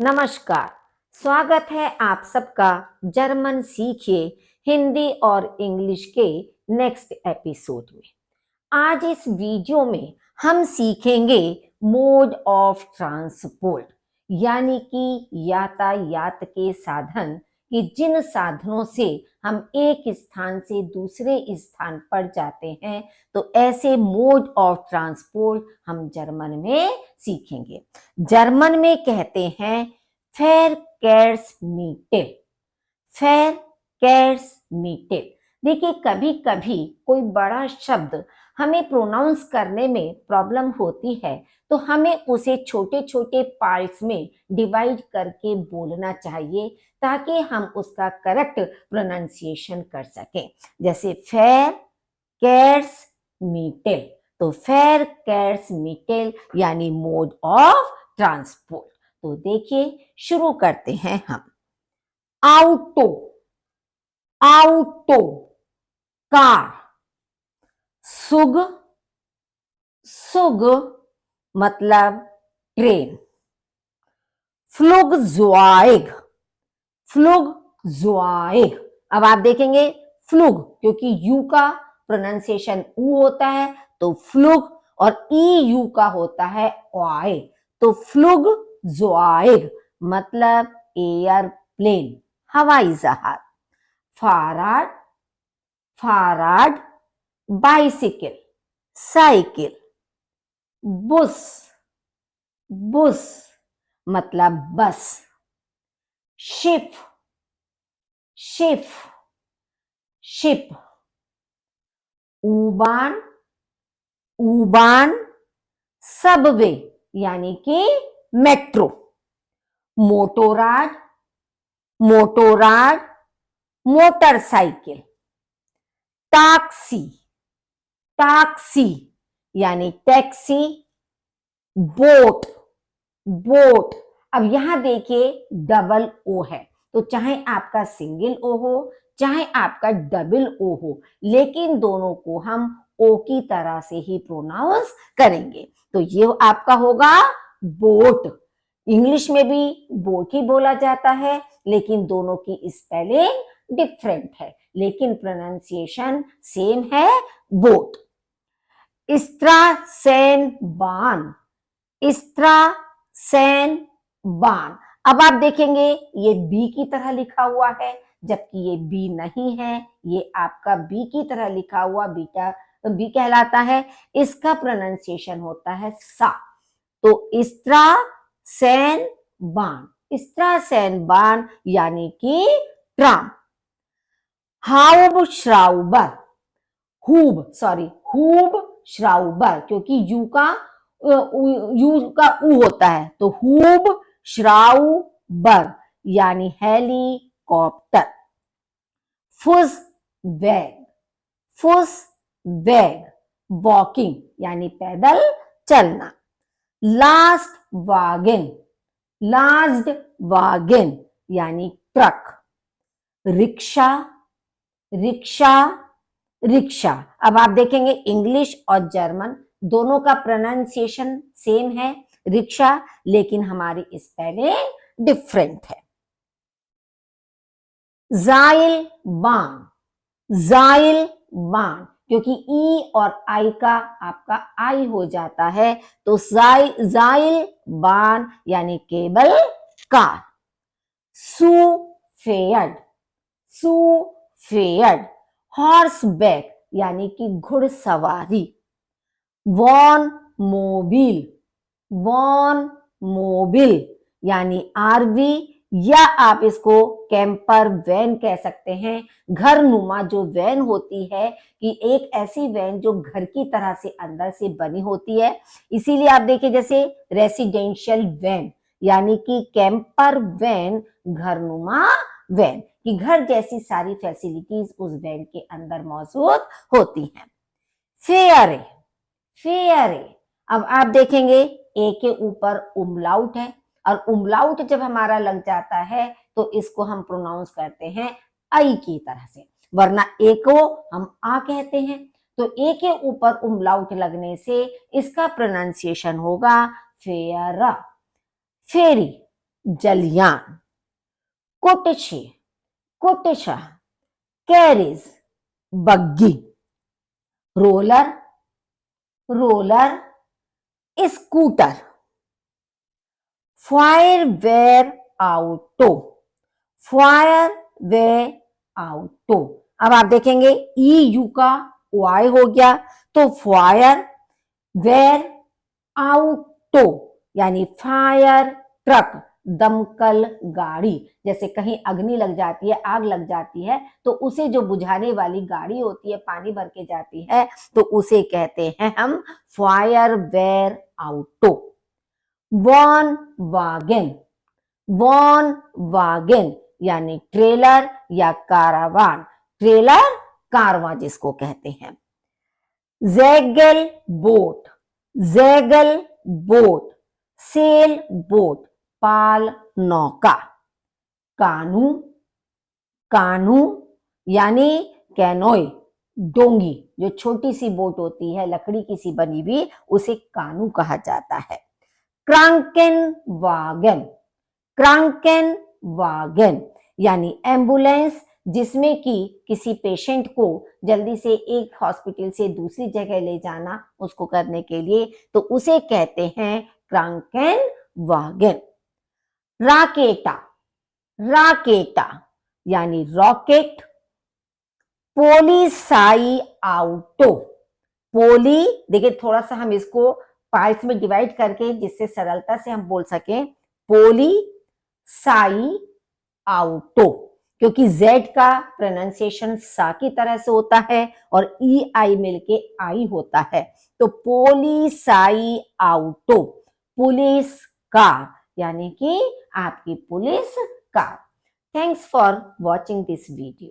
नमस्कार। स्वागत है आप सबका जर्मन सीखिए हिंदी और इंग्लिश के नेक्स्ट एपिसोड में। आज इस वीडियो में हम सीखेंगे मोड ऑफ ट्रांसपोर्ट, यानी कि यातायात के साधन, कि जिन साधनों से हम एक स्थान से दूसरे स्थान पर जाते हैं, तो ऐसे मोड ऑफ ट्रांसपोर्ट हम जर्मन में सीखेंगे। जर्मन में कहते हैं फेरकेर्समीटेल। फेरकेर्समीटेल। देखिए, कभी कभी कोई बड़ा शब्द हमें प्रोनाउंस करने में प्रॉब्लम होती है, तो हमें उसे छोटे छोटे पार्ट्स में डिवाइड करके बोलना चाहिए ताकि हम उसका करेक्ट प्रोनाउंसिएशन कर सकें। जैसे फेरकेर्समीटेल, तो फेरकेर्समीटेल यानी मोड ऑफ ट्रांसपोर्ट। तो देखिए, शुरू करते हैं हम। ऑटो, ऑटो कार। सुग, सुग मतलब ट्रेन। फ्लुगज़वाइग, फ्लुगज़वाइग। अब आप देखेंगे फ्लुग, क्योंकि यू का प्रोनाउंसिएशन ऊ होता है तो फ्लुग, और ई यू का होता है वाई, तो फ्लुगज़वाइग मतलब एयरप्लेन, हवाई जहाज। फाराड, फाराड बाइसिकल, साइकिल। बुस, बुस मतलब बस। शिप, शिप, शिप। ऊबान, ऊबान सबवे यानी कि मेट्रो। मोटोराड, मोटोराड मोटरसाइकिल। टैक्सी, टैक्सी यानी टैक्सी। बोट, बोट। अब यहां देखिए डबल ओ है, तो चाहे आपका सिंगल ओ हो चाहे आपका डबल ओ हो, लेकिन दोनों को हम ओ की तरह से ही प्रोनाउंस करेंगे। तो ये आपका होगा बोट। इंग्लिश में भी बोट ही बोला जाता है, लेकिन दोनों की स्पेलिंग डिफरेंट है, लेकिन प्रोनाउंसिएशन सेम है, बोट। स्ट्रासेनबान, स्ट्रासेनबान। अब आप देखेंगे ये बी की तरह लिखा हुआ है, जबकि ये बी नहीं है, ये आपका बी की तरह लिखा हुआ बीटा बी कहलाता है। इसका प्रोनाउंसिएशन होता है सा। तो स्ट्रासेनबान, स्ट्रासेनबान यानी कि ट्राम। हाउबश्राउबर, हुब सॉरी हुब श्राउबर, क्योंकि यू का ऊ होता है, तो हुब श्राउबर यानी हेलीकॉप्टर। फुस वैग, फुस वैग वॉकिंग यानी पैदल चलना। लास्ट वागन, लास्ट वागन यानी ट्रक। Rickshaw, rickshaw, rickshaw. अब आप देखेंगे इंग्लिश और जर्मन दोनों का प्रोनाउंसिएशन सेम है, रिक्शा, लेकिन हमारी स्पेलिंग डिफरेंट है। जाइल बान, जाइल बान, क्योंकि ई और आई का आपका आई हो जाता है, तो जाइल बान यानी केबल कार। सुफेयर्ड, सुफेयर्ड हॉर्स बैक यानी कि घुड़सवारी। वॉन मोबिल, वॉन मोबिल यानी आरवी, या आप इसको कैंपर वैन कह सकते हैं। घर नुमा जो वैन होती है, कि एक ऐसी वैन जो घर की तरह से अंदर से बनी होती है, इसीलिए आप देखिए जैसे रेसिडेंशियल वैन यानी कि कैंपर वैन, घर नुमा वैन, कि घर जैसी सारी फैसिलिटीज उस वैन के अंदर मौजूद होती हैं। Fayre, Fayre. अब आप देखेंगे ए के ऊपर उमलाउट है, और उमलाउट जब हमारा लग जाता है तो इसको हम प्रोनाउंस करते हैं आई की तरह से, वरना ए को हम आ कहते हैं। तो ए के ऊपर उमलाउट लगने से इसका प्रोनाउंसिएशन होगा फेयरा। फेरी, जलयान। कोटेशे, कोटेशा, कैरिज, बग्गी। रोलर, रोलर, स्कूटर। फायरवेयर ऑटो, फायरवेयर ऑटो। अब आप देखेंगे ई यू का वाई हो गया, तो फायर वेयर आउटो यानी फायर ट्रक, दमकल गाड़ी। जैसे कहीं अग्नि लग जाती है, आग लग जाती है, तो उसे जो बुझाने वाली गाड़ी होती है, पानी भर के जाती है, तो उसे कहते हैं हम फायर वेयर आउटो। वॉन वागन, वॉन वागन यानी ट्रेलर या कारवान, ट्रेलर कारवां जिसको कहते हैं। जैगल बोट, जैगल बोट, सेल बोट, पाल नौका। कानू, कानू यानी कैनोय, डोंगी, जो छोटी सी बोट होती है लकड़ी की सी बनी हुई, उसे कानू कहा जाता है। क्रांकेन वागन, क्रांकेन वागन यानी एम्बुलेंस, जिसमें कि किसी पेशेंट को जल्दी से एक हॉस्पिटल से दूसरी जगह ले जाना, उसको करने के लिए, तो उसे कहते हैं क्रांकेन वागन। राकेटा, राकेटा यानी रॉकेट। पोलिसाई आउटो, पोली, देखिए थोड़ा सा हम इसको पार्ट्स में डिवाइड करके जिससे सरलता से हम बोल सकें, पोली साई आउटो, क्योंकि जेड का प्रोनाउंसिएशन सा की तरह से होता है और ई आई मिलके आई होता है, तो पोलिसाई आउटो, पुलिस कार यानी कि आपकी police car. Thanks for watching this video.